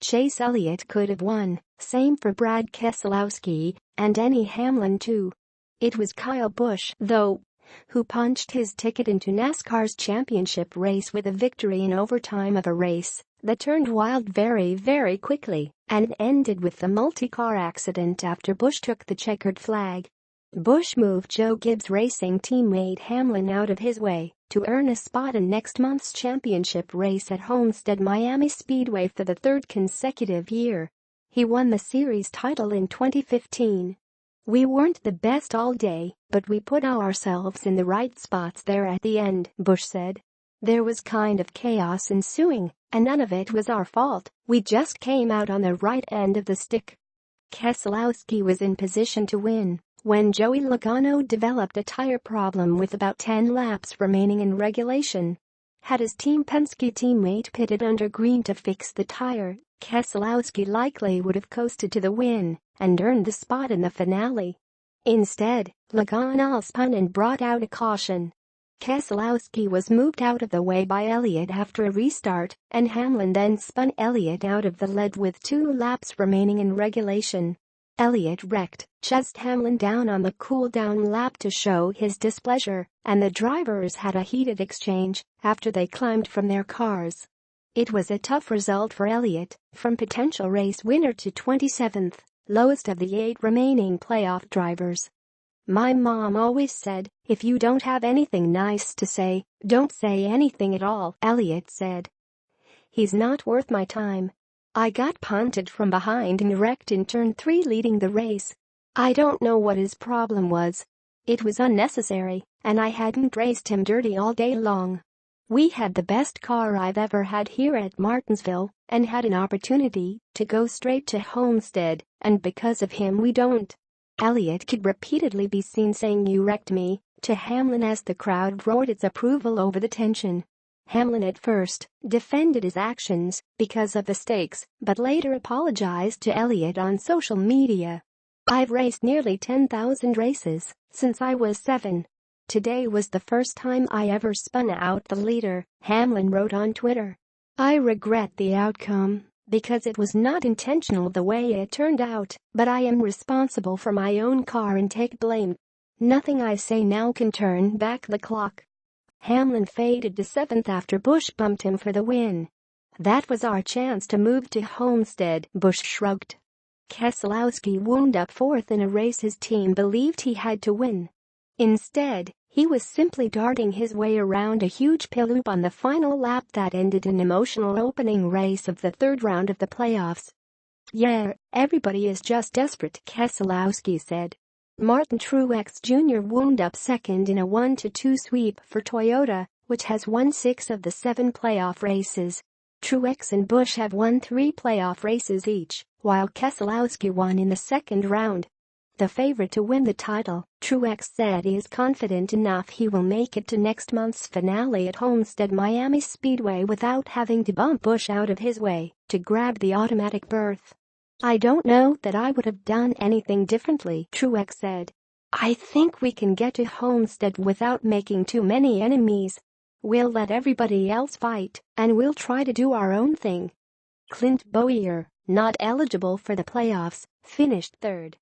Chase Elliott could have won, same for Brad Keselowski, and Denny Hamlin too. It was Kyle Busch, though, who punched his ticket into NASCAR's championship race with a victory in overtime of a race that turned wild very quickly and ended with the multi-car accident after Busch took the checkered flag. Busch moved Joe Gibbs' racing teammate Hamlin out of his way to earn a spot in next month's championship race at Homestead Miami Speedway for the third consecutive year. He won the series title in 2015. "We weren't the best all day, but we put ourselves in the right spots there at the end," Busch said. "There was kind of chaos ensuing, and none of it was our fault. We just came out on the right end of the stick." Keselowski was in position to win when Joey Logano developed a tire problem with about 10 laps remaining in regulation. Had his Team Penske teammate pitted under green to fix the tire, Keselowski likely would have coasted to the win and earned the spot in the finale. Instead, Logano spun and brought out a caution. Keselowski was moved out of the way by Elliott after a restart, and Hamlin then spun Elliott out of the lead with 2 laps remaining in regulation. Elliott wrecked, chased Hamlin down on the cool-down lap to show his displeasure, and the drivers had a heated exchange after they climbed from their cars. It was a tough result for Elliott, from potential race winner to 27th, lowest of the 8 remaining playoff drivers. "My mom always said, if you don't have anything nice to say, don't say anything at all," Elliott said. "He's not worth my time. I got punted from behind and wrecked in turn 3 leading the race. I don't know what his problem was. It was unnecessary, and I hadn't raced him dirty all day long. We had the best car I've ever had here at Martinsville and had an opportunity to go straight to Homestead, and because of him we don't." Elliott could repeatedly be seen saying "you wrecked me" to Hamlin as the crowd roared its approval over the tension. Hamlin at first defended his actions because of the stakes, but later apologized to Elliott on social media. "I've raced nearly 10,000 races since I was 7. Today was the first time I ever spun out the leader," Hamlin wrote on Twitter. "I regret the outcome because it was not intentional the way it turned out, but I am responsible for my own car and take blame. Nothing I say now can turn back the clock." Hamlin faded to 7th after Busch bumped him for the win. "That was our chance to move to Homestead," Busch shrugged. Keselowski wound up 4th in a race his team believed he had to win. Instead, he was simply darting his way around a huge pit loop on the final lap that ended an emotional opening race of the 3rd round of the playoffs. "Yeah, everybody is just desperate," Keselowski said. Martin Truex Jr. wound up 2nd in a 1-2 sweep for Toyota, which has won 6 of the 7 playoff races. Truex and Busch have won 3 playoff races each, while Keselowski won in the 2nd round. The favorite to win the title, Truex said he is confident enough he will make it to next month's finale at Homestead Miami Speedway without having to bump Busch out of his way to grab the automatic berth. "I don't know that I would have done anything differently," Truex said. "I think we can get to Homestead without making too many enemies. We'll let everybody else fight, and we'll try to do our own thing." Clint Bowyer, not eligible for the playoffs, finished 3rd.